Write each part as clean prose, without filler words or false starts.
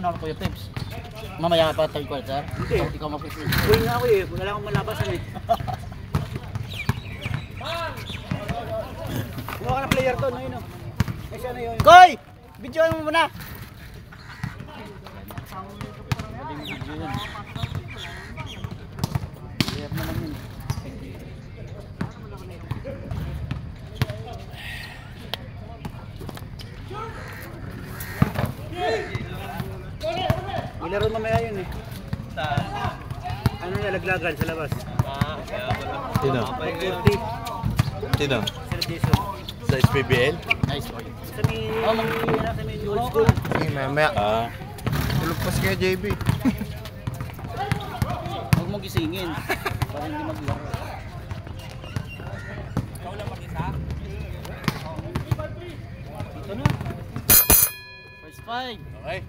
na ako Kuya Peps. Mamaya ka pa third quarter. Hindi. Ikaw mag-free. Uy nga ako eh. Wala akong malabasan eh. Kuha ka na player doon. Ayun o. Kasi ano yun? Koy! Videoan mo muna! Ilaro mamaya yun eh. Ano yung laglagan sa labas? Sino? 50. Sino? Sir Jason. Sa SPBL? Nice boy. Sa may old school. Sige, mamaya. Tulog pa si kaya JB. Huwag mo gisingin. Para hindi maglaro. Ikaw lang mag-isa? Ito na. First five. Okay.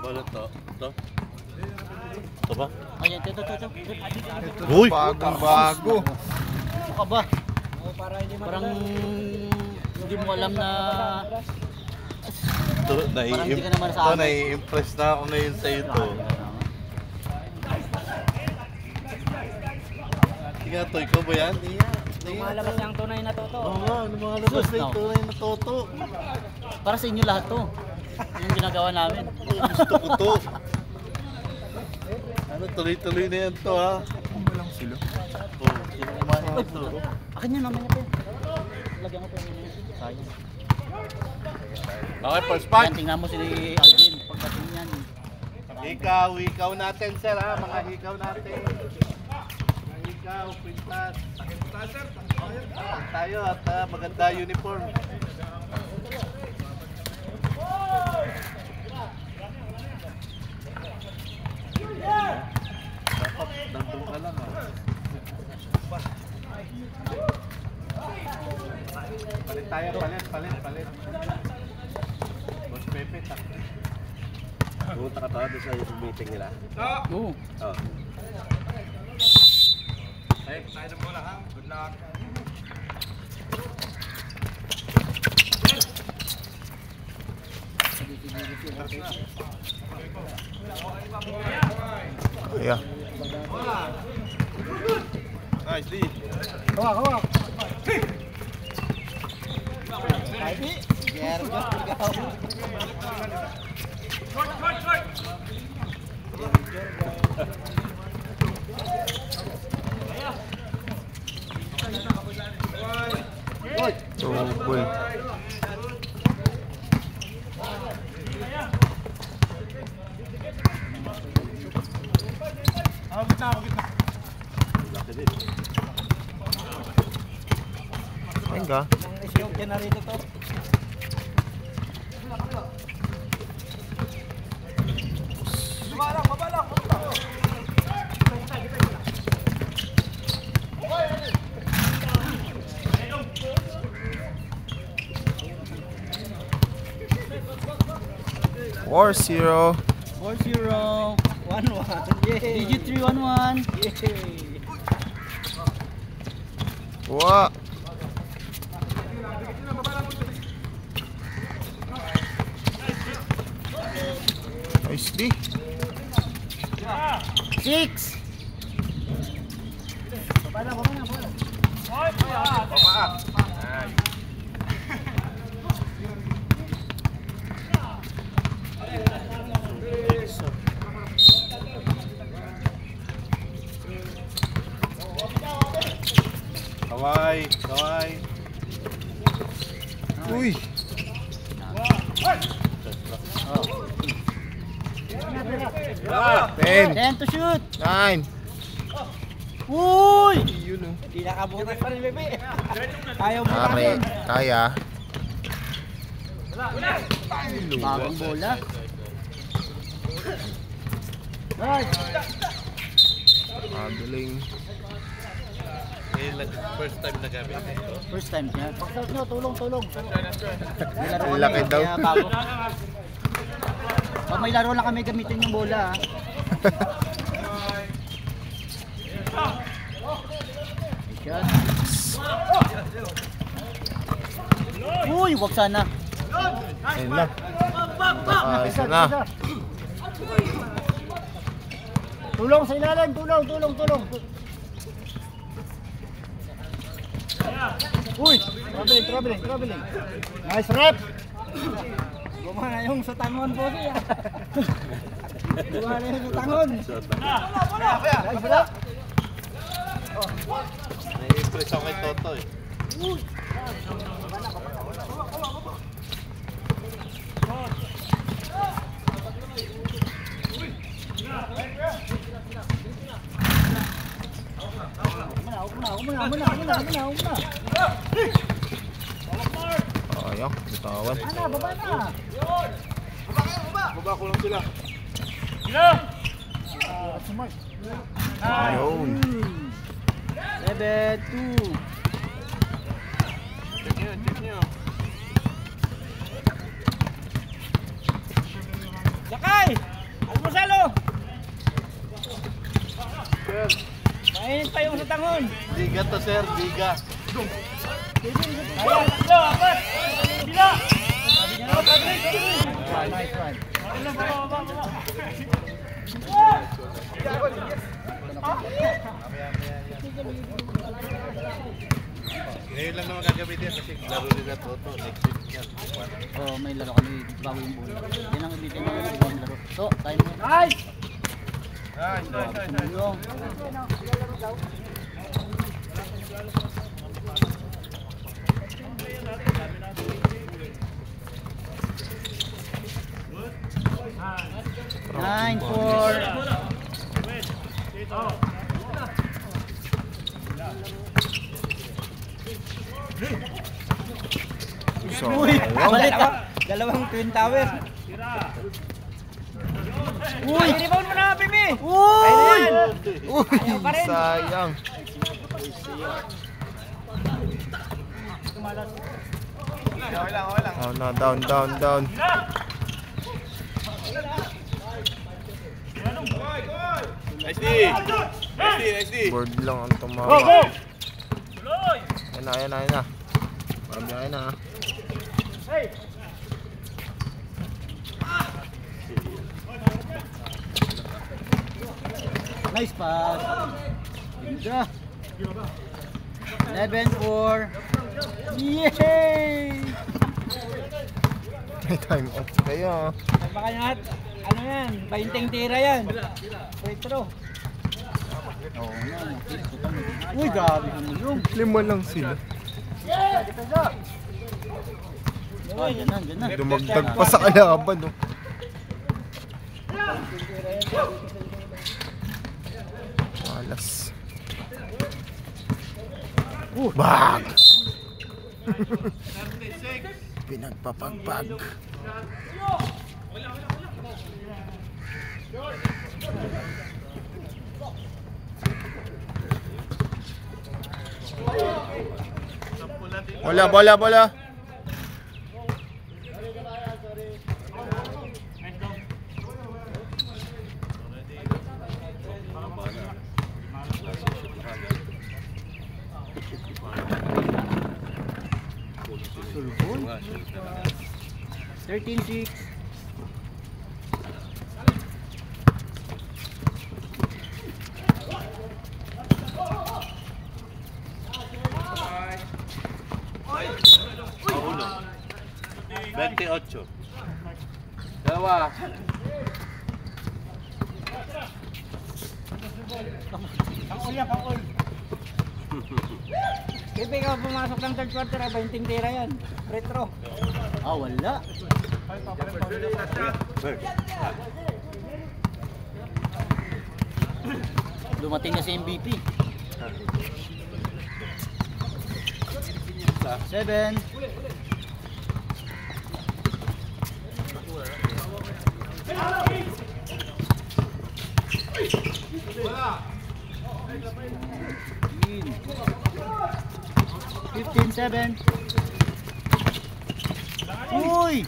Balot to. Ito? Ito ba? Ayan, ito. Uy! Bagong bago. Ano ka ba? Parang hindi mo alam na Ito, parang hindi ka naman sa amin. nai-impress na ako ngayon sa ito. Sige, to, ikaw ba yan? Lumalabas na ang tunay na toto. Oo nga, lumalabas na yung tunay na toto. Para sa inyo lahat to. Yung ginagawa namin. Gusto ko to. Ano, tuloy-tuloy na yan to ha. Walang silo. Oh, sino kumain ito? Akin yan mamaya to. Lagyan ko to. Sayang. Okay, first part. Yan, tingnan mo si Alvin. Pagdating yan. Hikaw natin sir ha, mga hikaw natin. Hikaw, pintas. Tayo at maganda uniform. Dapat nandun ka lang ha. Palit tayo, palit. Boss Pepe, takot. Pumunta ka tayo sa meeting nila. Oo. Oh. Hey, tayo na muna ha. Good luck. Kaya. Nice lead. Kawak. Tubol. Ayun ka. Yung generator to. Babalang. War 0. 4-0. 1-1. Yay. Digit 3-1-1. Yay. Kuha. Nice D. 6. Kaway. Uy. 10. 10 to shoot. 9. Uy! Yun oh. Hindi nakabuti pa rin, bebe. Ayaw mo Pare, kaya. Bagong bola. Madaling. First time na gamit ito. First time niya. Pagsaut nyo, tulong. May laro Ang kami, laki daw. kaya bago. Pag may laro lang kami gamitin yung bola. Shot. Uy, wag sana. Ayun na. Isa na. Tulong sa ilalim, tulong. Uy, traveling. Nice rep. Gumana yung sa tangon po siya. Gumana yung sa tangon. Nice rep. Nai-impress ako kay Toto eh. Umuna. Ayun, bitawan. Baba na. Baba ko lang sila. Ayun. 7-2. Check nyo. Sakay! Almusalo! Sir, Mainit pa yung sa tangon. diga to sir, diga. Ayan, tatlo, apat! Bila! Nice one. Ngayon lang naman gagamitin kasi laro nila Toto. Next week yan. Oh, may laro kami bago yung bulo. Yan ang ulitin na yung ibang laro. So, tayo mo. Nice! Tumulong. Nine, 4. So, Uy, ayun. balit ah. Dalawang twin tower. Uy, rebound mo na, Pimi. Uy! Ayaw pa rin. Sayang. Oh, no, down. Nice D! Board lang ang tumawa. Ayun na. Marami na. Nice pass. Ganda. 11-4. Yay! May time off kayo. Baka lahat, ano yan, 20 tira yan. Free throw. Oo nga. Uy, grabe naman yung. 5 lang sila. Uy, ganun. Dumagdag pa sa kalaban. Oh. Malas. Bag! Pinagpapagpag. Bola. Sulbon. 13-6. Uno. 28. Dalawa. Pang-ul. Kaya ka pumasok ng third quarter, 20 tira yan. Retro. Ah, wala. Dumating na si MVP. 7. $15-7. Uy!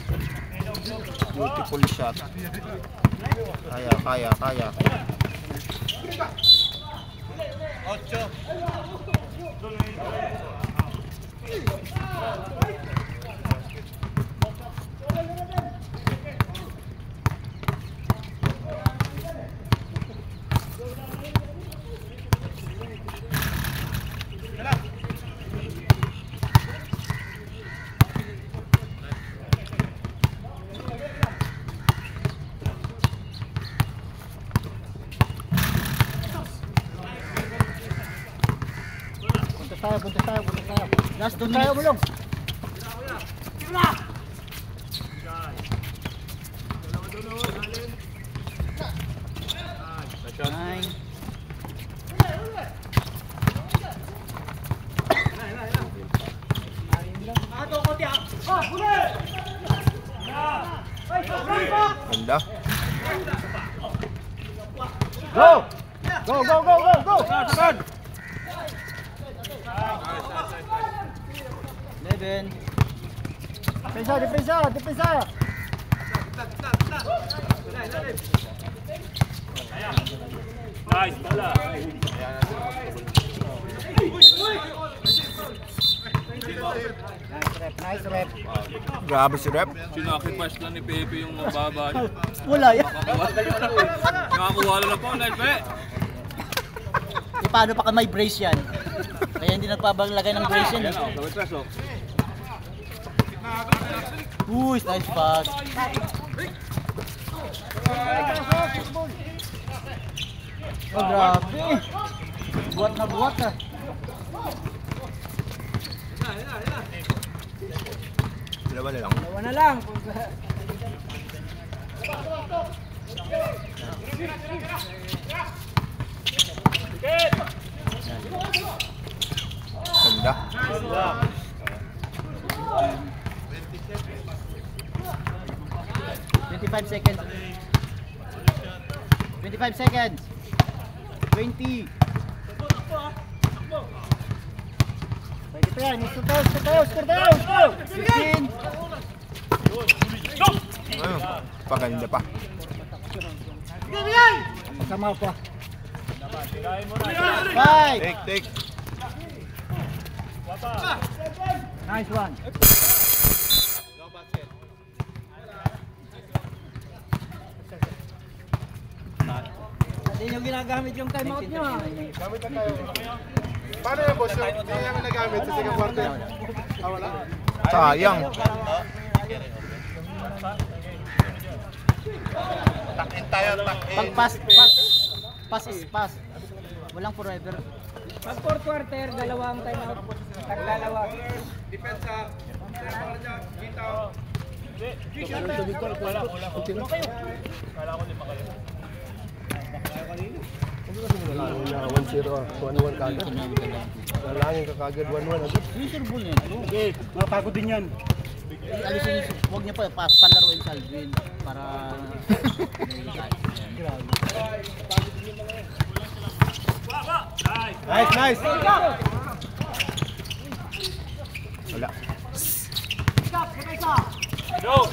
Beautiful shot. Kaya. 8. tayo. Last 2 tayo, Mulong. Nine. Ganda. Go! Go! 11. Depensa! Nice, bola. Nice rep. Grabe si Rep. Sinakipas lang ni Pepe yung mababa niya. Wala yan. Nakakuha lang po, Pepe. Paano pa ka may brace yan? Kaya hindi nagpabalagay ng brace yan. Yan o, gawin preso. Uy, nice pass. Oh, grabe. Buat na buat ah. Dalawa na lang. Dalawa na lang. Ganda. 25 seconds. 25 seconds. 20. Pwede pa yan. Score tayo. 15. Ayun, paganda pa. Pagkamaw pa. 5. Take. Nice one. Hindi nyo ginagamit yung timeout nyo ha. Gamit na tayo. Paano yung boss? Hindi namin nagamit sa second quarter. Wala. Sayang. Takin tayo, takin. Pag pass is pass. Walang forever. Pag 4th quarter, dalawang timeout. Tagdalawa. Depensa. Wala 1-0 ah. 1-1 kagad. Lalangin ka kagad 1-1 agad. Miserable yan. Okay, mapagod din yan. Alisin, huwag niya pa palaruin sa Alvin para Nice. Wala. Go!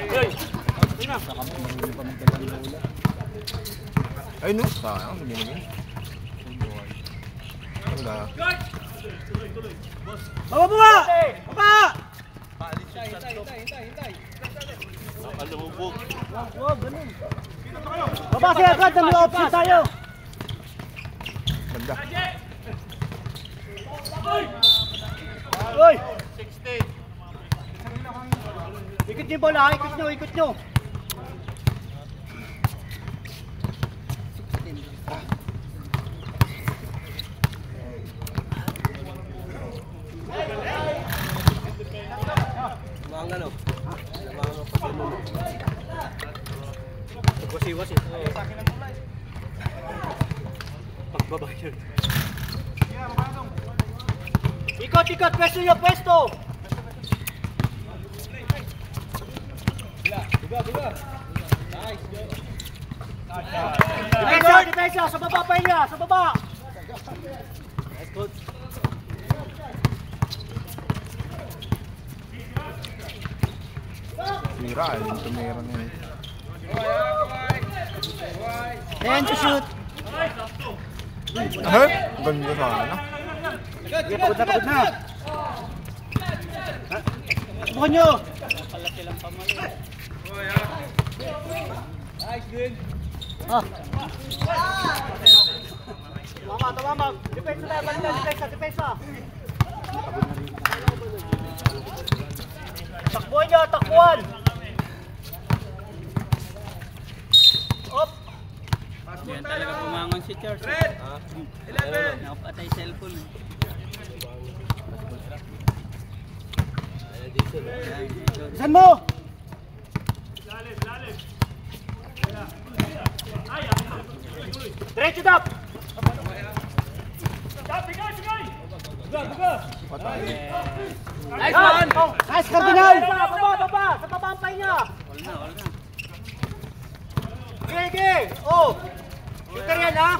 Hey! Ay no, sayang. Binigay. Ganda. Baba! Nakalubog. baba siya agad, nag-offset tayo. Ganda. Uy! 16. Ikot niyo bola, ikot niyo. Wasi-wasi. Pagbabayan. Ikot, pwesto. Depensa, sa baba pa niya, sa baba. Tira, yung tumira na yun. Then to shoot. Ganda sana. Pagod na. Subukan nyo. Ah. Tama. Depensa. Takbuhan nyo, takbuhan. Op. Yan talaga bumangon si Charles. Red! 11! Nakapatay cellphone eh. Saan mo? Diretso dap! Nice one! Nice Cardinal! Baba! Sa baba ang pahinga! Sige! Oh! Shooter yan ha!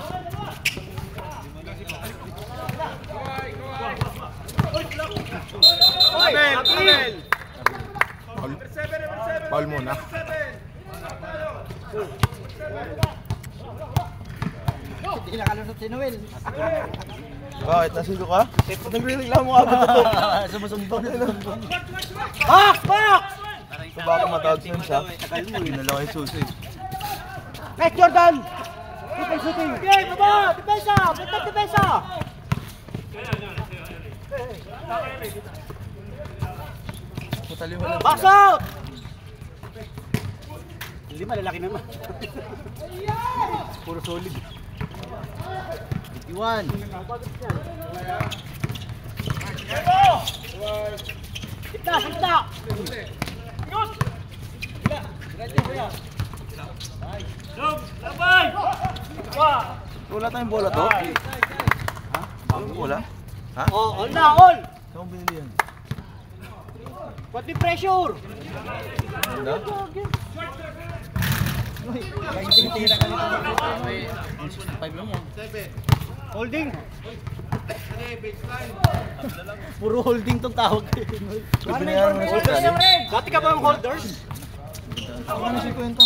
Oy! Abel! Foul muna. Hindi nakalusot si Noel. Bakit? Nasundo ka? Nagre-reklamo ka ba ito? Sumusumbong. Box! Box! So baka matawag siya siya. Ginala ko yung susi. Nice Jordan! Triple shooting! Okay, baba! Depensa! Protect depensa! Box out! Hindi malalaki naman. Puro solid. 51. Sikta! Sikta! Wala tayong bola to? Ha? Bagong bola? Ha? Oh, all na! All! Saan mo binili yan? Pati pressure! Ganda? Bainting tira ka nito. 65 lang yan. Holding! Puro holding tong tawag. Binayaran mo siya dali. Dati ka ba ang holders? Ako na si Kwenta.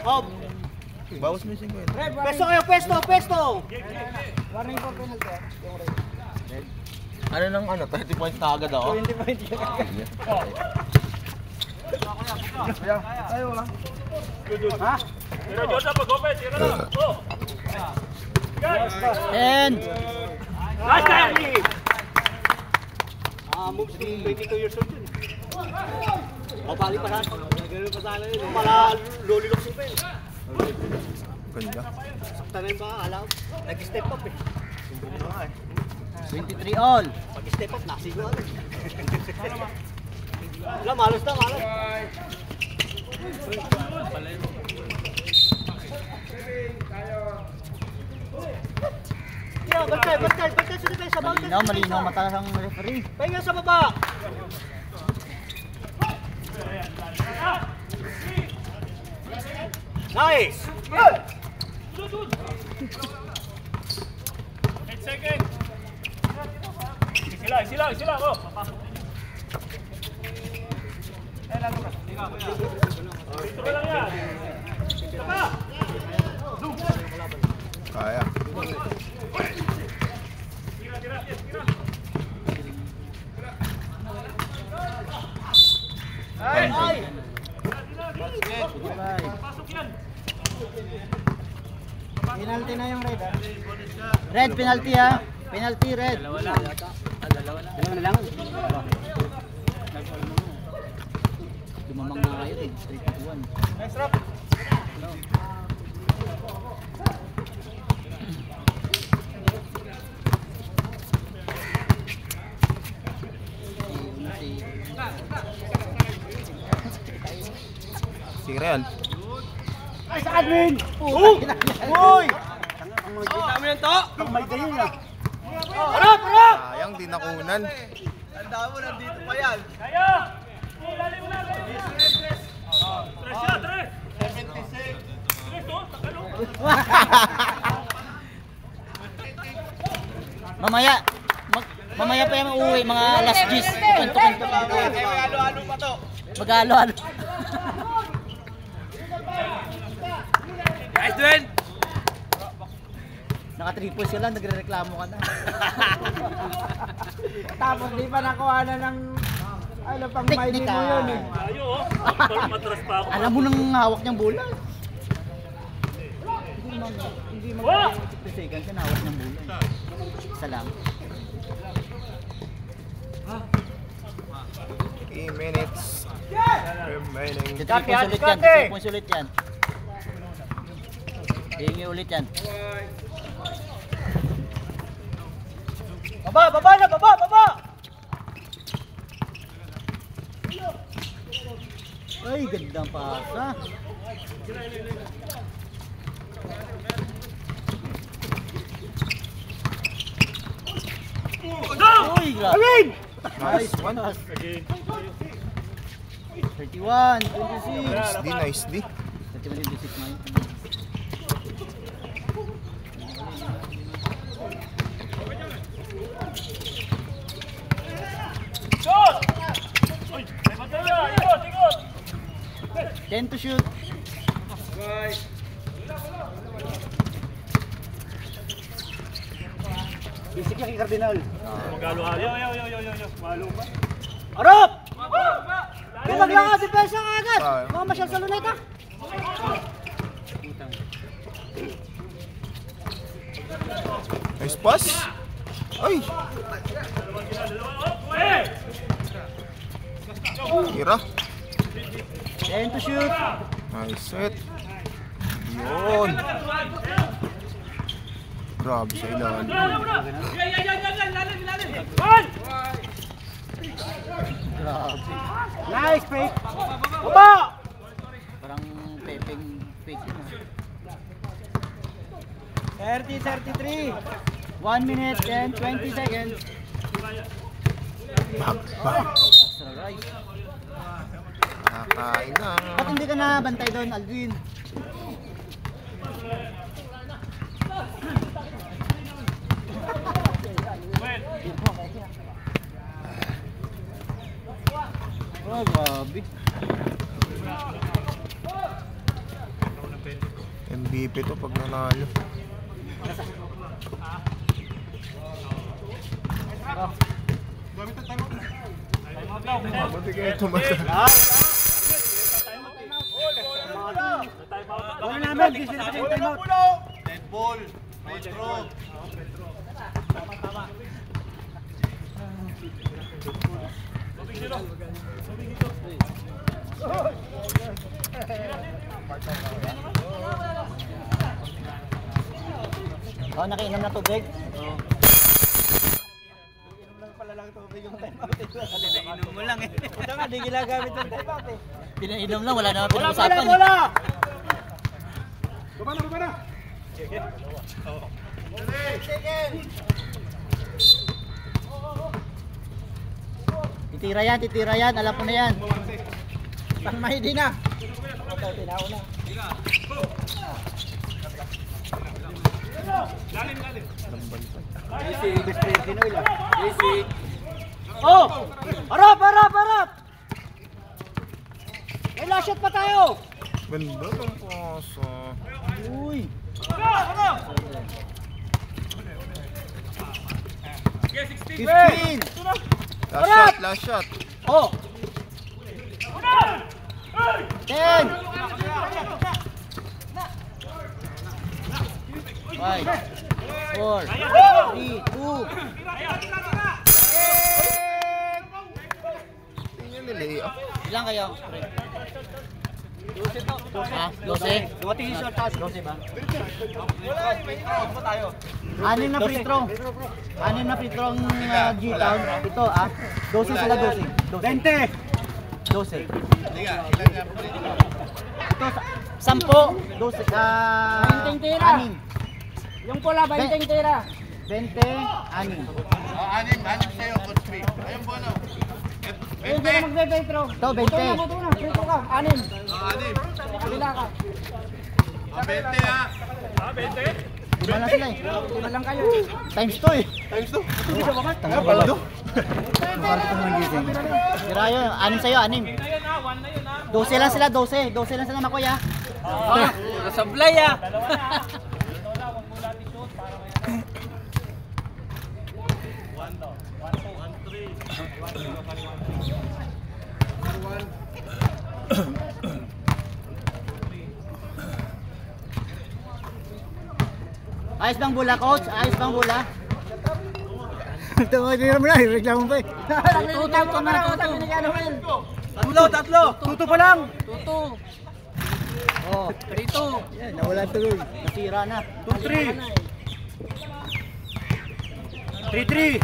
Oh, Bawas mo yung 50. pesto kayo, pesto, pesto! Warning po penalty. Ano nang ano? 30 points na agad ako? 20 point ka. Ha? Tira, Jordan, pag-open. Tira na. Go. 10. Nice, Kyrie! Moves ni 22 years old yun. O, bali pa sana. Ganun pa sana yun. Mala, lolilok si Ben. Ganda. Sakta na yung baka, alam. Nag-step up eh. 23 all. Pag-step up, nasigo ano. Wala, malos na, malos. Yeah, bantay sa depensa, bantay sa Malinaw mata ng referee. Pahinga sa baba! Nice! 8 seconds. Sila. Go. Dito ka lang yan. Dito ka. Kaya. Ay! Pasok yan. Penalty na yung red. Red penalty ha. Penalty red. Dalawa na lang. Dumamang na kayo eh. 3-1. Nice drop! Si Real. Ay, sa admin! Uy! Kita mo yan to? Ang may ganyan na. Harap! Sayang, di nakunan. Kaya. Dali mo na. Tres siya, tres. 76. Tres, oh. Takalo. Mamaya pa yung uuwi, mga alas 10. Kanto-kanto. Halo-halo pa to. Mag-halo-halo. Nice, Dwayne! Naka-3 sila, nagre-reklamo ka na. Tapos di pa nakuha na ng ano pang mining mo yun eh. Ayo, oh. Matras pa ako. Alam mo nang hawak niyang bola. Hindi Wah! 50 seconds na hawak niyang bola. Isa lang. 3 minutes remaining. 3 points ulit yan. 3 points ulit yan. Hihingi ulit yan. Baba! gandang pasa. Uy, grabe. Nice one. 31, 26. Nice D. 31, 26, man. Shot! Uy, may batalla! Ikot, ikot! 10 to shoot. Basic lang kay Cardinal. Magalo-halo. Yo. Malo pa. Arop! Huwag lang ka, depensa ka agad! Ah, Mga masyal sa luneta. Nice pass. Ay! Tira. 10 to shoot. Nice set. Yun. Grabe sa ilalim. Grabe. Nice, fake! Baba! Parang pepeng fake yun. 30, 33. 1 minute and 20 seconds. Bam, bam. Extra rice. Nakakain na. Ba't hindi ka nabantay doon, Alvin? Oh, grabe. MVP to pag nanalo. Buti kayo tumasa. Wala namin, di sila sa time out. Dead ball. Metro. Oh, nakainom na tubig? Oo. Pinainom mo lang eh. Ito nga, di ginagamit yung time out eh. Pinainom lang, wala naman pinag-usapan. Bola! Baba na! Titira yan, alam ko na yan. Tangmay din na. Ito, tinao na. Oh! Arap! May last shot pa tayo! Ganda ng pasa. Uy. Okay, 16. 15. Last shot. Oh! 10. 5. 4. 3. 2. Tingnan nila eh. Ilan kayo? Ha? 12? Dumating yung short task. 12 ba? Anim na free throw. Anim na free throw ang G-Town. Ito 12 sila 12. 20! 12. Ito 10. 12. Anim. Yung pula, 20 tira. 20. Anim. Anim sa'yo, Coach B. Ayun, bono. Ayun, hindi na magbe-free throw. Ito 20. Buto na. Free throw ka. 6. Anim. Kabila ka. 20 ha. 20. Lima na sila eh. 5 lang kayo. Times 2 eh. Times 2. Hindi ka ba? Tanga pala do. Bakit ko naman gising? Tira yun. Anim sa'yo, anim. 12 lang sila, 12. 12 lang sila makuya. Sablay ah. Ayos bang bula, coach? Ayos bang bula? Tama, hindi naman na. Reklamo pa eh. Tuto na. Tatlo! Tuto pa lang! Tuto. Oh, 3-2. Yan, nawala tuloy. Nasira na. 2-3! 3-3!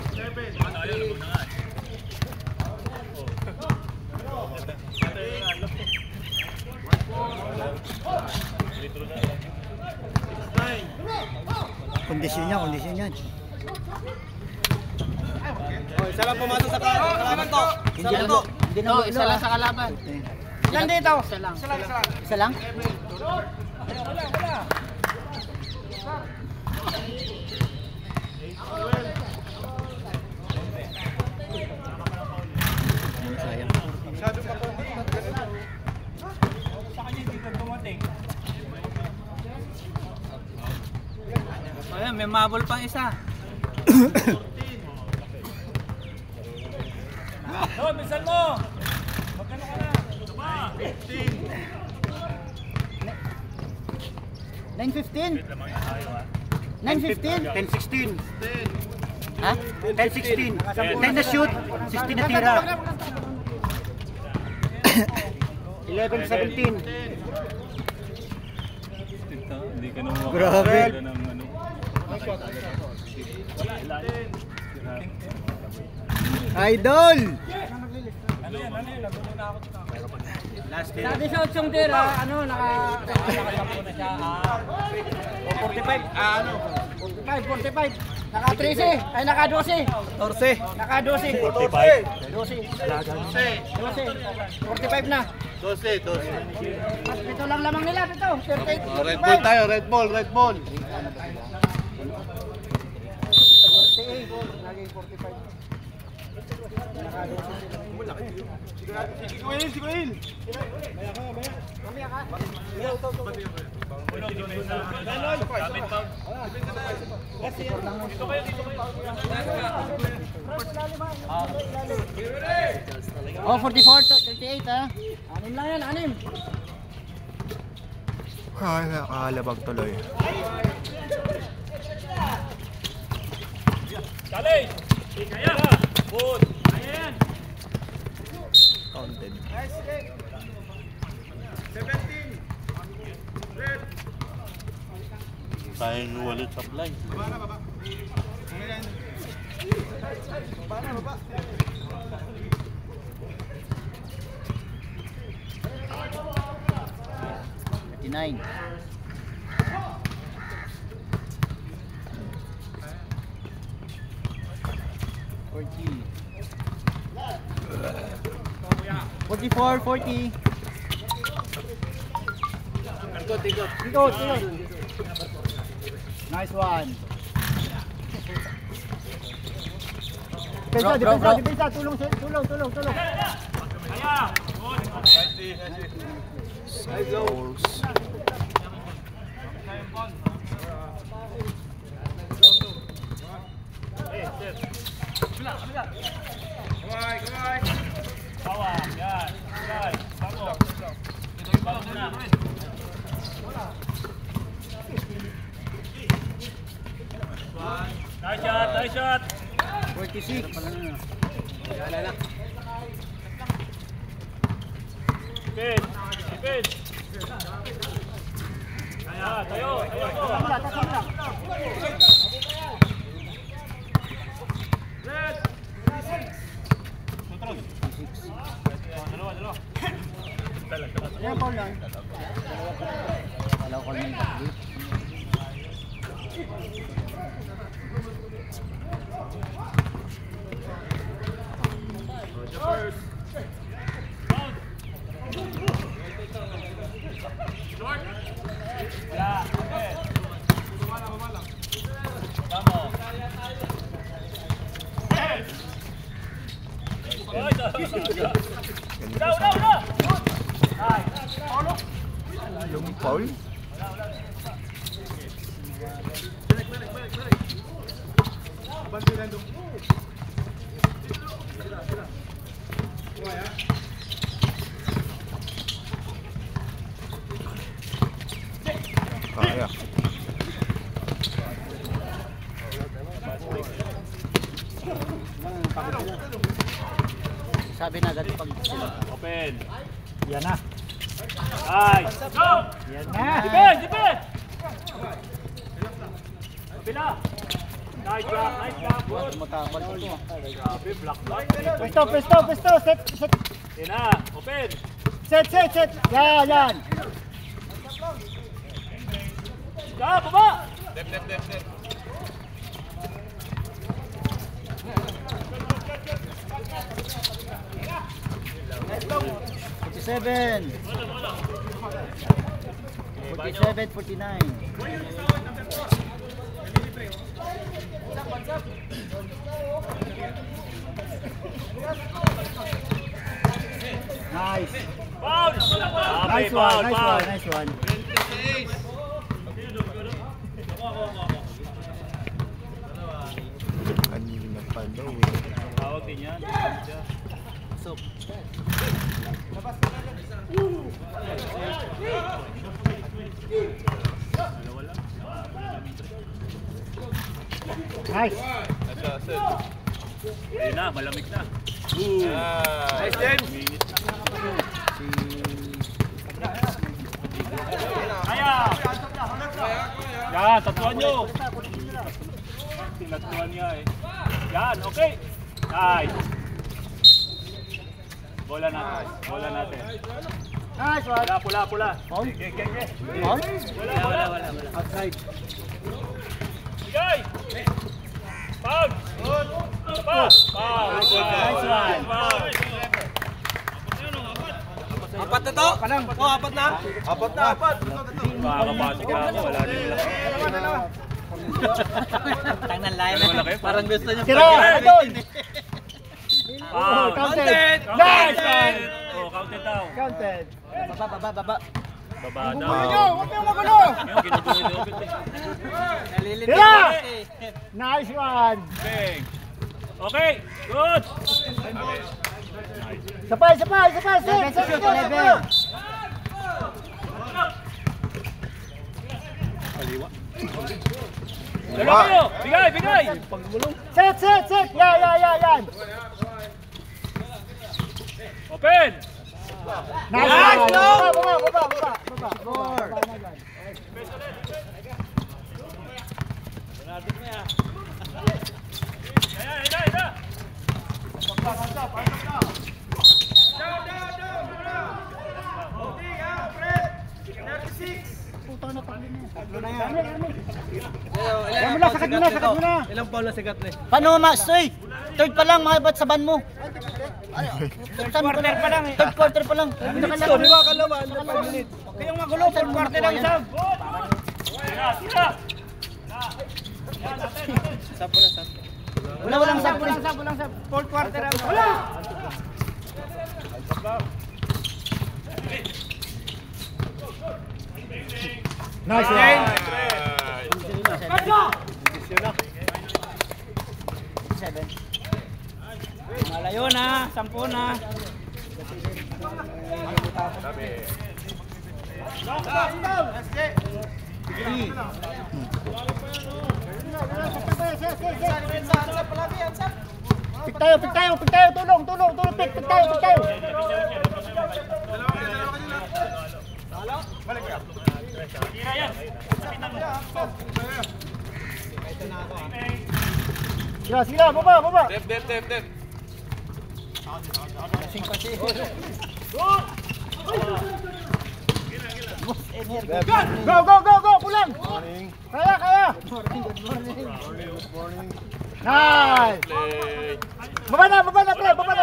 Kondisyon yan. Isa lang pumasok sa kalaban to. Hindi na isa lang sa kalaban. Ilan dito? Isa lang. Isa lang? Sayang. Ayan, may mabol pang isa. Don, minsan mo! Magkano ka na? 9:15? 9:15? 10-16. Ha? 10-16. 10 na shoot, 16 na tira. 11-17. Hindi ka naman Grabe. ng ano. Idol! Sabi sa 8 tira, nakasampo na siya. 45. 45. Naka 13. Ay, naka 12. 14. Naka 12. 45 na. 12. Ito lang lamang nila, ito. 38. Red Bull tayo, Red Bull. Naging 45. Oh, 44 to 38 ha? Anim lang yan, anim. Ay, nakalabag tuloy. Dali! Kaya! Good! Kaya yan! Counted. Sayang walit supply. Nine. Forty-four, 40. Ikot. Nice one. Depensa. Tulong. Kaya! Good! Goals. Bawang, yan. Yan. Bago. Bago muna. Nice shot. 46. Ipin. Kaya, tayo po. Dalawa. Yan, Paul lang. Alam ko na yung tatlo. Yung foul? Kaya. Sabi na agad pag sila. Open. Yan na. Nice. Go! Yan na. Dipin! Kabila. Nice block. Good. Tumatabal ko to. Grabe, block. Pesto. Set. Yan na. Open. Set. Yan. Ya, baba! Dep. 47. 47, 49. Nice. Foul! Nice one. Kanina pa daw eh. Tawag din yan. Nice. Ayun na, malamig na. Nice, James. Kaya! Yan, tatuan nyo! Tinatuan niya eh. Yan, okay! Nice! Bola natin. Nice one. Pula. Okay. Wala. Outside. Bigay! Foul! Foul! Nice one! Apat na to? Apat na? Apat. Makakapasok na ako, wala din lang. Tang ng line. Malaki, Parang gusto niyo. Sira! Doon! Foul! Counted! Nice! Nice! Oh, counted daw. Counted. Baba. Baba Huwag daw. kayong magulo! Yung ginugulo-gulo eh. Nalilito. Sira! Nice one! Okay, good! Sapay! Set! Dalawa kayo! Bigay! Set! Yan! Open! Nice one! Baba! Ida! Yan mo lang, sakat mo na! Ilang foul na sigat na? Paano ma-stoy? Third pa lang, mga ba't saban mo? Third quarter pa lang. Di ba kalaban? 5 minutes. Kayong magulo, full quarter lang sab! Tira! Walang sab. Full quarter lang. Wala! Nice one! 7. Malayo na, 10 na. Pick tayo, tulong, pick tayo. Tira yan! Sila, baba. Dep. Go, pulang. Kaya. Nice. Baba na, play. Baba.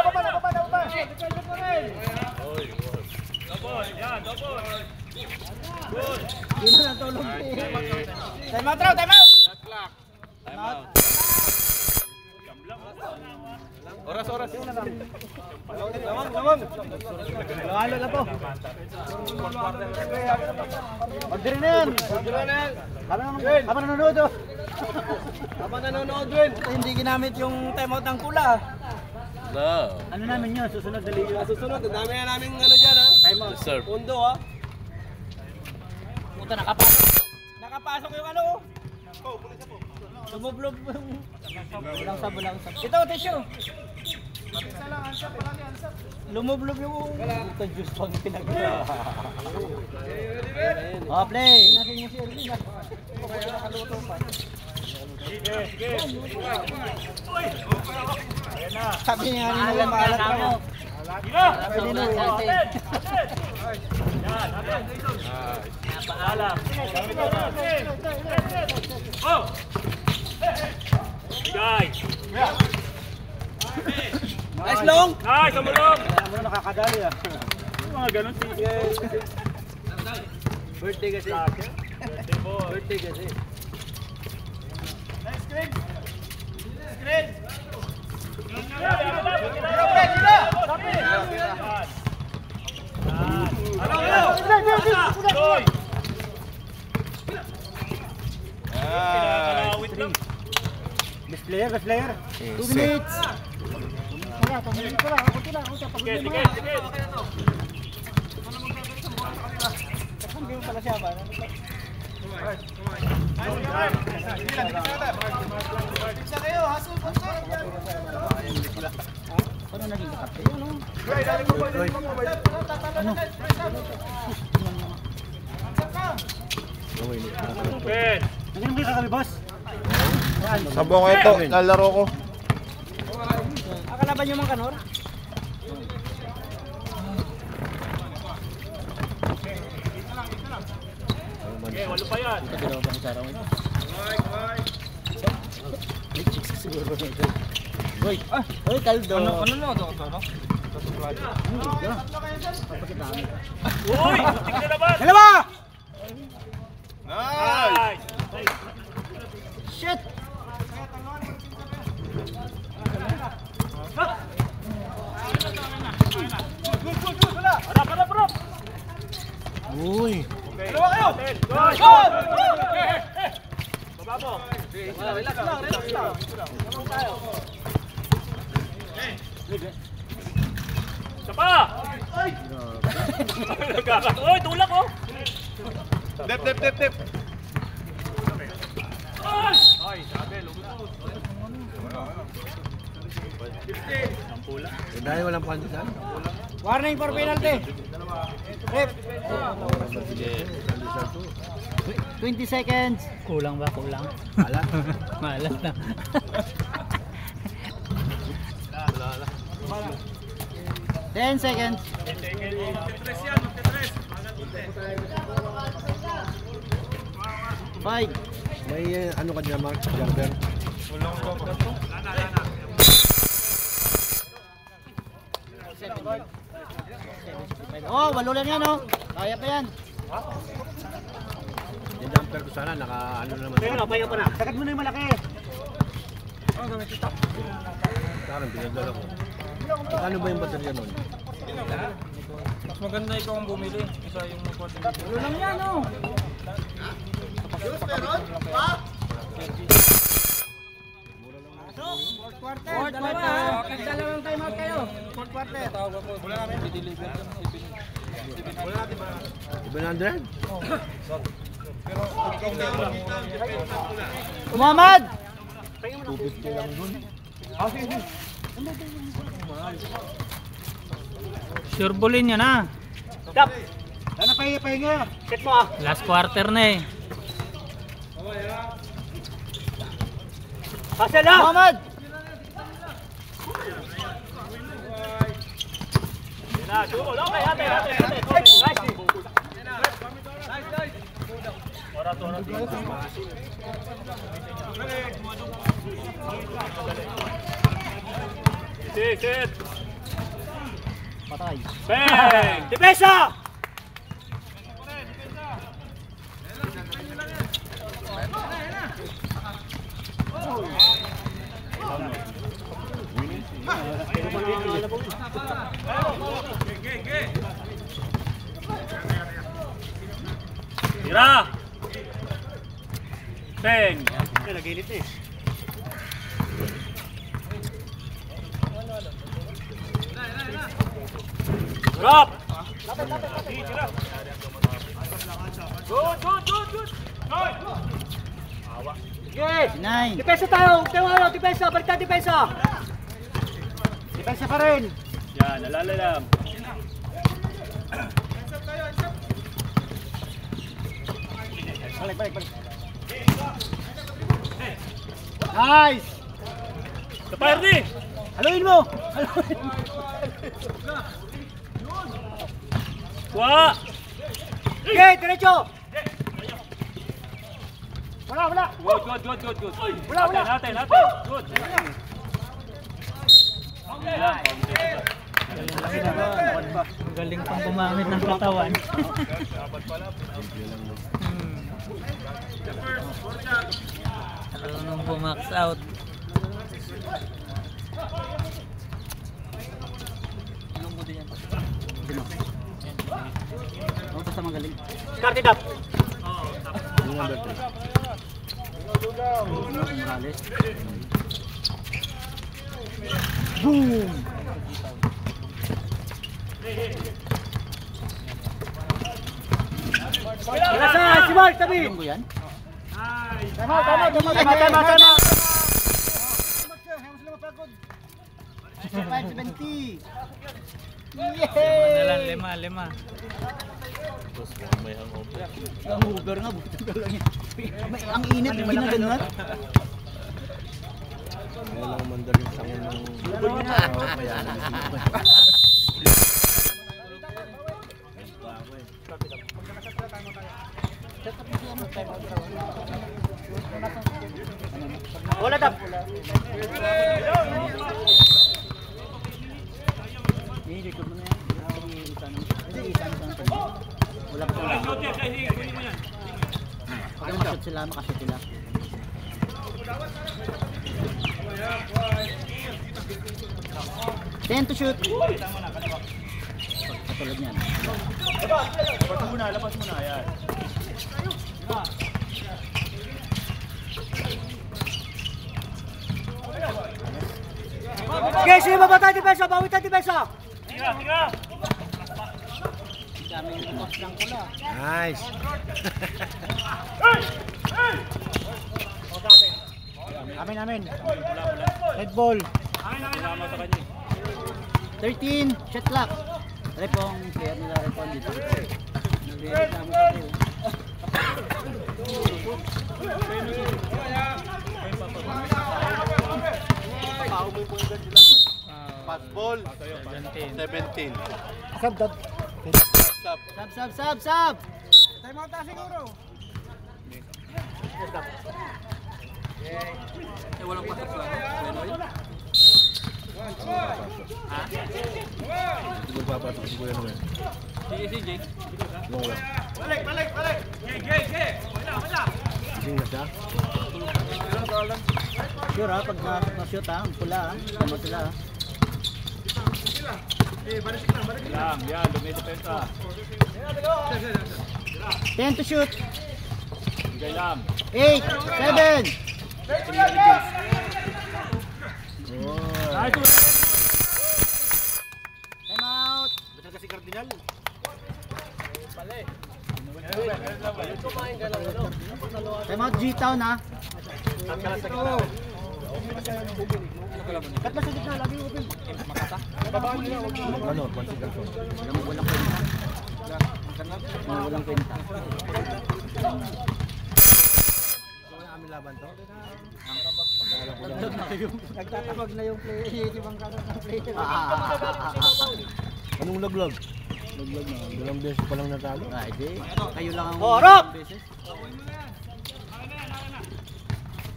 Double! Time out. Oras. Halo na to. Orderin na yan. Habang nanonood. Hindi ginamit yung timeout ng kula. No. Ano namin yun? Susunod dali yun. Susunod, ang dami na namin ano dyan ha. Timeout. Serve. Undo ha. Puta, nakapasok. Nakapasok yung ano. Lumublob. Walang sab. Ito, tissue. Lumublob yung... Puta, juice pang pinagawa. Oh, play. Sige! Sabi niya nila maalat mo. Pwede na eh. Nice long! Nice, samulong! Alam mo na nakakadali ah. Mga ganun si... Birthday kasi. Birthday kasi. Best player, best player. 2 minutes. Wala, 2 minutes wala. Kunti lang. Sige, sige, sige. Hindi mo pala siya ba? Ano naging kapte? Ano? Ben! Nandiyan mo kami, boss. Sabong ko ito, lalaro ko. Akalaban niyo mang kanor? Okay, walo pa yan. Ito ginawa ba sa araw ito? Hoy! Hoy, kaldo! Ano na ito? Uy! Tingnan na naman! Dalawa! Nice! Shit! Harap, harap, harap! Uy. Okay. Dalawa kayo! Go! Baba mo! Relax lang, relax lang. Isa pa! Uy, tulak oh! Dep, dep, dep, dep. Ay, sabi, lumusot. Dahil walang pandisan. Warning for penalty! Rep! 20 seconds! Kulang ba? Kulang? Malat. Malas na. Wala. 10 seconds. 5. May ano ka dyan, Mark? Jumper. Oh, 8 lang yan oh. Kaya pa yan. Yung jumper ko sana, naka ano naman. Pahinga pa na. Sagat mo na yung malaki. Parang pinagdala ko. Ano ba yung baterya nun? Mas maganda ikaw ang bumili. Isa yung magpapili. Walo lang yan oh. Fourth quarter. Dalawang time out kayo. Fourth quarter. $700? Muhammad! 250 lang dun. Sure ballin yan ah. Stop! Ano pahinga? Set mo ah. Last quarter na eh. Pasel ah! Muhammad! Okay, ate. Nice. Sit. Patay. Bang! Depensa! Tira! Bang! Nagilit eh. Drop! Good! Yes! 9. Depensa tayo! Depensa! Balik tayo depensa! Depensa pa rin! Yan, alala lang. Balik. Nice! Sa fire di! Haluin mo! Kuha! Okay, diretso! Wala! Good. Wala. Natin. Good. Galing pang gumamit ng katawan. Marunong bumax out. Oh, basta magaling. Start it up! Yung number 3. Morales. Boom! Nasa si Mark, tabi! Alam ko yan? Tama! 65-70. Dalan, lima. Tapos may hangover. Ang Uber nga, buti ka lang yan. Ang init, ginaganon. Hindi lang umandar yung sangon ng... Mayaman. Wala tap! Hindi, record mo na yan. Hindi, isa na. Wala pa sila. Pag makashoot sila. 10 to shoot. Katulad niyan. Labas mo na, yan. Sige, sino ba tayo depensa? Bawit tayo depensa! Tira! Nice! Amin. Red ball. 13, shot clock. Aray pong player nila, aray pong dito. Nagreklamo sa tayo. Fastball. 17. Sabdad. Sab! Time out na siguro. Hindi ko papasok si Kuya Noel. Long lang. Balik! Gay! Wala! Gising na siya. Sure ha, pag na-shoot ha, ang pula ha. Tama sila ha. Yan, dumidepensa. 10 to shoot. Bigay lang. 8, 7. Time out. Betul kasi Cardinal. Time out G-Town ha. Kat na sa gitna, lagi open. Ano? Pansin ka. Walang kwenta. Walang kwenta. Amin laban to? Nagtatawag na yung player, ibang kanan ng player. Anong laglag? Dalawang beses pa lang natalo. Ah, edi. Kayo lang ang Oh, Rock! beses.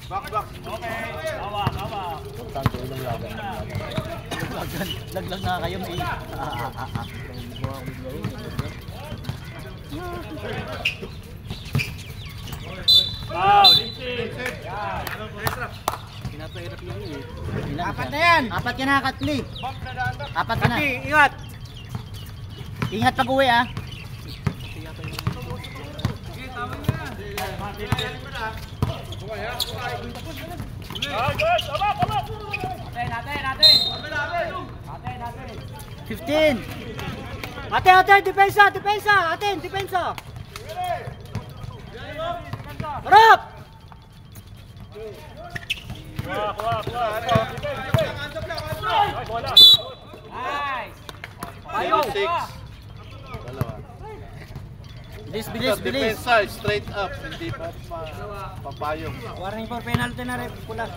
Back. Tanto ilang laban. Laglag na kayo may. Foul! Apat na yan. Apat ka na, Katli. Apat ka na. Ingat! Ingat pag uwi ah. Good! Tama! 15. Ate, depensa! Depensa! Harap! Kuha! Bola! Ayaw! 6. Dalawa. Bilis. Depensa, straight up. Hindi pa papayong. Warning for penalty na rin pula.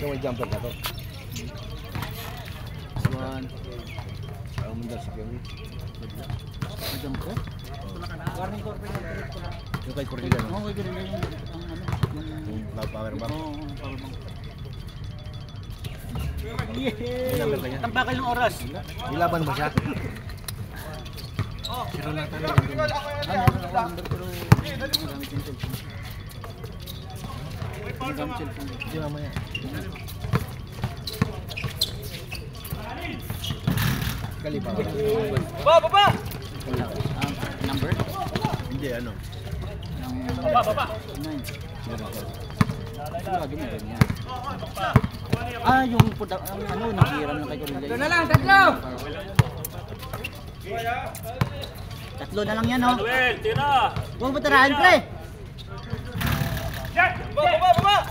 Ito may jumper na to. One. Parang mundal si Kemi. Jump ko. Warning torpedo ng pilit ko na. Yung kay Cordelia, no? Okay, ganun lang yung Yung loud power bank. Oo, power bank. May number ka niya? Tambakan yung oras. Ilaban mo siya? Ano, number pero gamit yung cellphone. Gamit cellphone. Hindi mamaya. Kalipa ka. Baba! Wala. Number? Hindi, ano? Baba. 9. Lagi mo ganyan. Yung ano, nanghiram na kay Cordelia. Ito na lang, tatlo! Tatlo na lang yan, oh. Manuel, tira. Huwag mo tarahan, pre. Baba!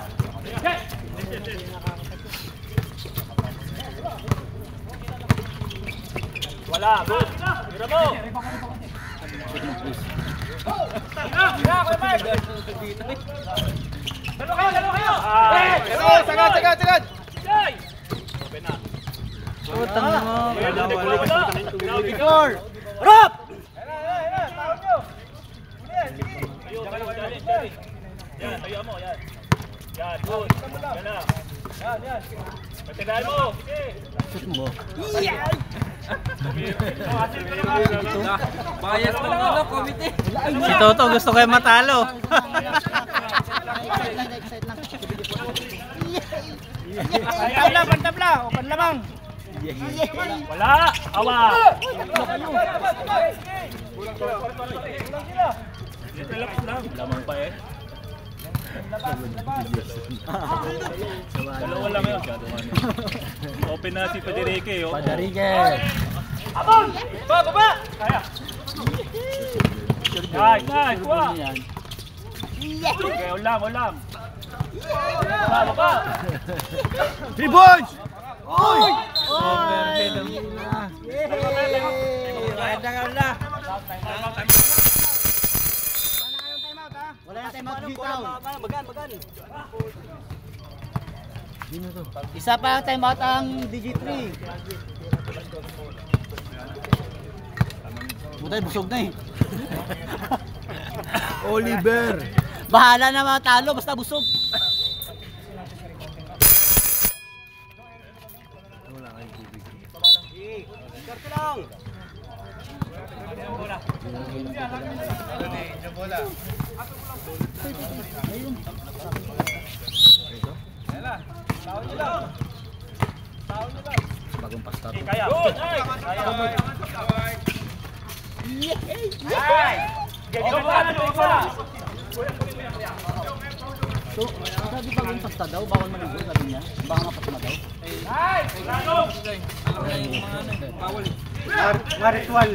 Wala, good. Tira mo. Dalo kayo. Sagad! Jay. Open na. Utang mo. Wala. Rob! Yan, tayo mo, yan. Yan, good. Yan na. Yan. Pagtagaan mo. Sige. Shoot mo. Bias ng ano, committee. Si Toto gusto kayo matalo. Excite lang. Pantabla, o panlamang. Wala. Awa. Relax lang. Lamang pa eh. Dalawa lang yun. Open na si Paderique. Oh. Padarique. Baba! Kaya. Nice. Kuha. Okay, ulam. Baba. 3 points! Oy! Wala na tayong mag-G-Town. Magan. Isa pa timeout ang DG3. Butay, busog na eh. Oliver! Bahala na matalo, basta busog. Wala kayong tubig. Karte lang! Bagong pasta. Kaya. Good. So, sabi pag yung pasta daw, bawal maligo, sabi niya. Baka mapasma daw. Ritual.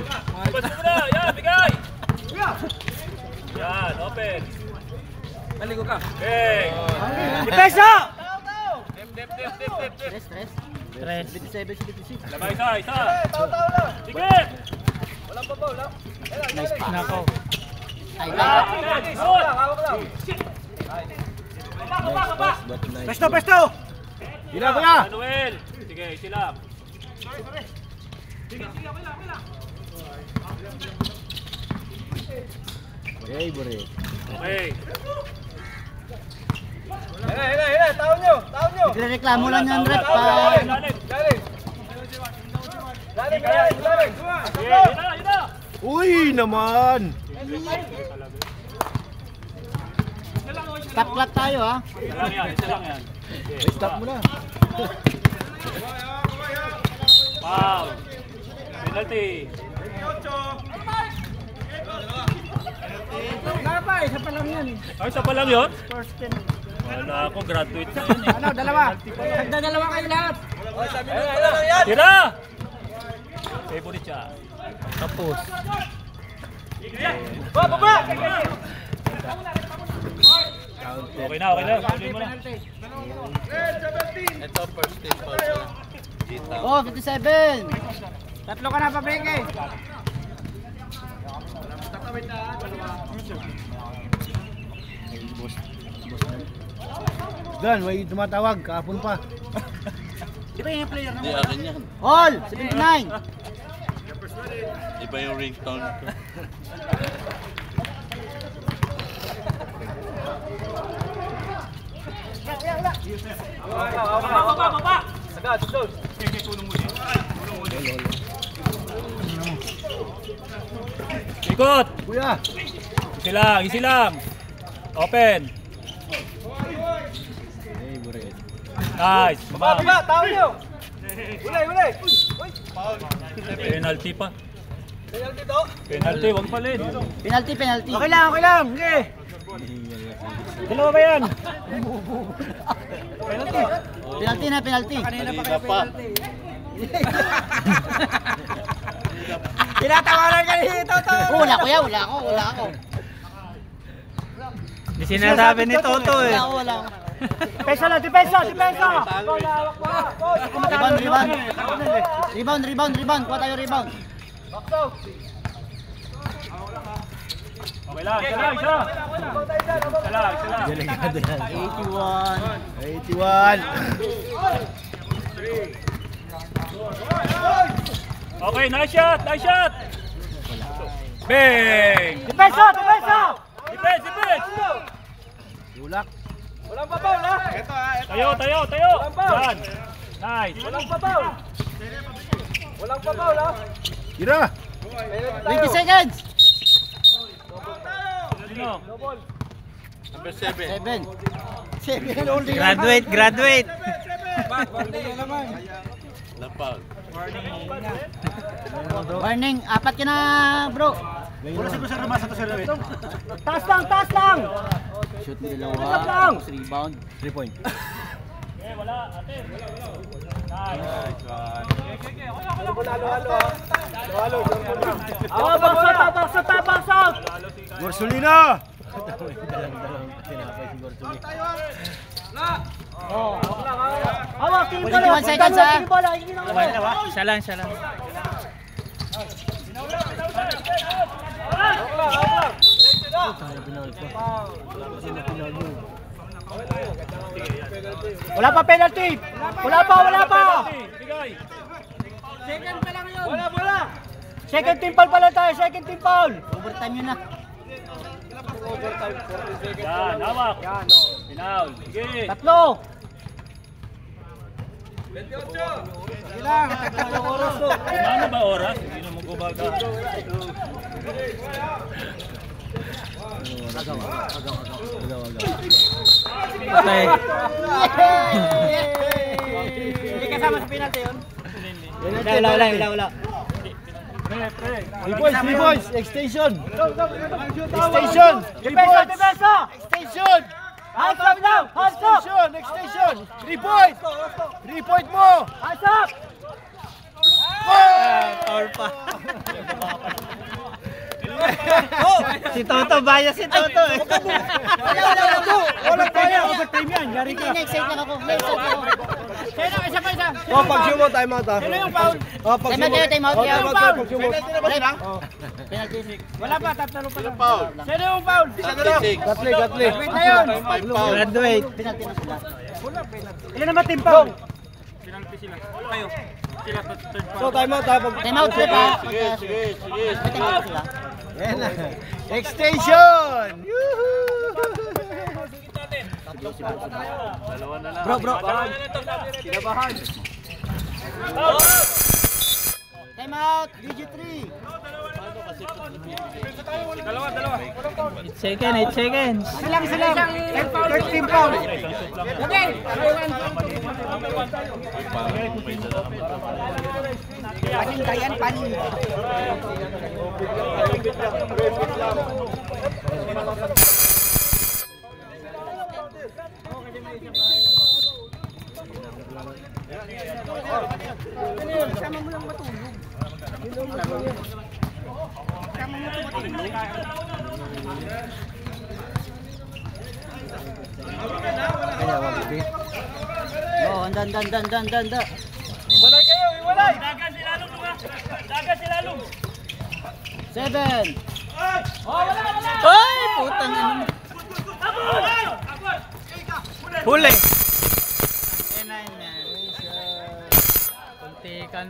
Yan, bigay. Yan, open. Maligo ka. Okay. Ipesa! Stress. 57, 56. Labay isa. Sige. Nice pass. Nako. Ay, Good. Baba. Pesto! Hila ko na! Manuel. Sige, sila. Favorite. Okay. Hila, taon nyo! nagre-reklamo lang yan, rep. Lalim! Sige, yun na. Uy naman! Stop clock tayo, ha. Isa lang yan. Stop mo na. Foul. Penalty. Wala pa, isa pa lang yan. Ay, isa pa lang yun? First 10. Wala ako, graduate na yun eh. Ano, dalawa. Nagdadalawa kayo lahat. Tira! Favorite siya. Tapos. Baba! Okay na. Tuloy mo na. Oh, 57. Tatlo ka na pa, Breke. Gan, may tumatawag. Kahapon pa. Hindi, akin yan. All! 79! Iba yung ringtone ko. Baba! Ikot! Kuya. Easy lang. Open. Nice. Baba, tao niyo. Ulay. Penalty pa. Penalty, wag pa rin. Penalty. Okay lang. Sige. Dalawa ba yan? Penalty na. Kanina pa. Tinatawanan ka ni Toto. Wala ako. Hindi sinasabi ni Toto eh. Wala ako. Depensa. Rebound. Kuha tayo rebound. Okay lang, isa lang. 81. Okay, nice shot. Bang! Depensa. Defense! Tulak. Tayo. Yan. Nice. Tira. 20 seconds! Sino? Number 7. 7. Graduate. Lapag. Warning, 4 ka na bro. Wala siguro sa rumasa to, Sir Lewin. Taas lang! Shoot mo dalawa. Rebound. 3 point. Okay, wala. Ate. Baksot. Gorsolina. Hawak, 21 seconds ha. Isa lang. Wala pa penalty. Wala pa. Bigay. Second team foul pala tayo. Overtime yun na. Yan, hawak. Pinaul. Sige. 3. Ano ba oras? Hindi na magbabaga. Okay. Hindi kasama sa penalty yun. Wala. Pre. 3 points. Extension. Depensa! Extension. Hands up now! Extension. 3 point. 3 point mo. Hands up! Foul pa. Si Toto, bias si Toto eh. Wala tayo. Overtime yan. Yari ka. Excited lang ako. Isa pa. Pag-show mo, time out. Sino yung foul? Time out. Penalty. Wala pa, tatalo pa lang. Foul. Sino yung foul? 36. Gatli. Wait na yun. 5 foul. Graduate. Penalty na sila. Ilan naman team foul? Sila pa third So, time out ha. Time out pa. Sige. May time out sila. Extension! Dalawa na lang. Bro. Kinabahan. Time out. DG3. Dalawa. 8 seconds. Isa lang. Third team foul. Okay. Panin. Oh, handa. Walay kayo, iwalay! Dagan si Lalong mga! Dagan si Lalong! 7. Oh, wala! Ay, putang ina. Huli. Kuntikan.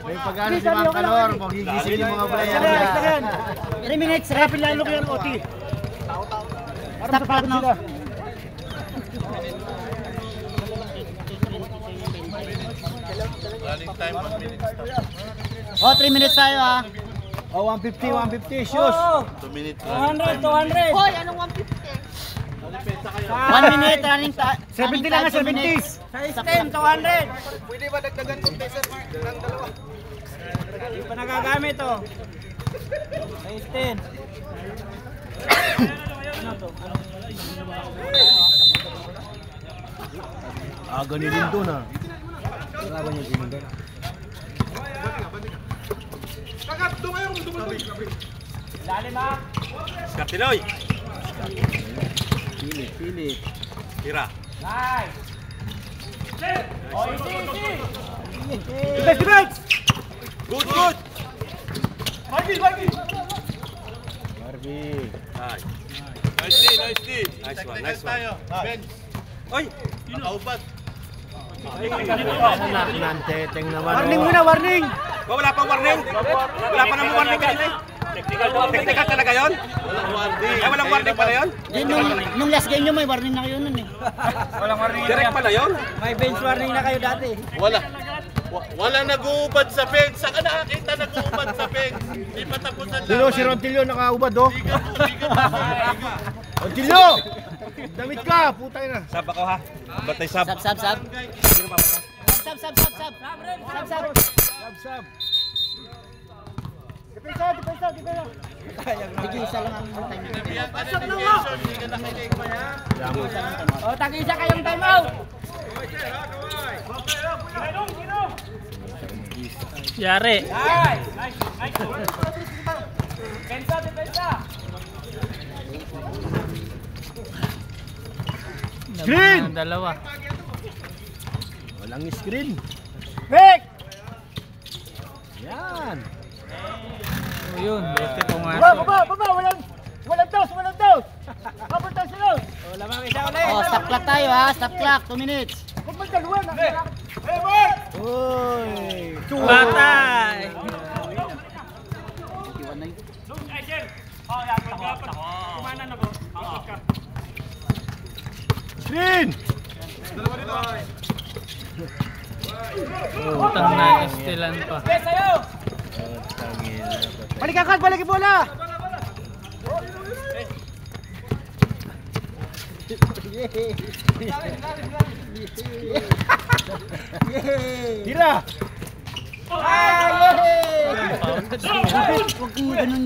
May pag-ano si Mang Kalor, magigising yung mga player niya. 3 minutes, ref. Rapid lalo ko yung OT. Stop clock, no? Running time, 1 minute stop. Oh, 3 minutes tayo ah. Oh, 150, shoes. 2 minutes. 200. Hoy, anong 150? 1 minute running time. 70 lang nga, 70. Size 10, 200. Pwede ba dagdagan kung tesa ng dalawa? Hindi pa nagagamit oh. Size 10. Ganun doon ah. Kalaban niya sinundan. Skapinoy. Pilit. Tira. Defense! Good, good. Marvin! Nice. Nice one, nice one. Bench. Oy, nakaupat. Anak ng teteng naman. Warning muna, warning. Oh, wala pang warning. Wala pa namang warning kanina. Technical talaga yun? Walang warning. Ay, walang warning pala yun? Nung last game nyo may warning na kayo nun eh. Walang warning. Direct pala yun? May bench warning na kayo dati. Wala nag-uubad sa fence. Saan ka nakakita nag-uubad sa fence? Di pa tapos ang Dilo, si Rontilio nakaubad oh. Rontilio! Damit ka, putay na. Sab ako ha. Batay sab. Sab. Sab. Sab. Sige, isa lang ang time. O, tag-isa kayong time out. Yari. Screen! Dalawa. Walang screen. Pick! Yan. Yun, buti Baba! Walang toss! Kapag toss sila! O, lamang isa ulit. Oh, stop clock tayo ha. Stop clock, 2 minutes. Huwag magkaluan. Uy. Batay. Screen! Utang na estilan pa. Balik agad, balik yung bola! Tira! Huwag mo ganun.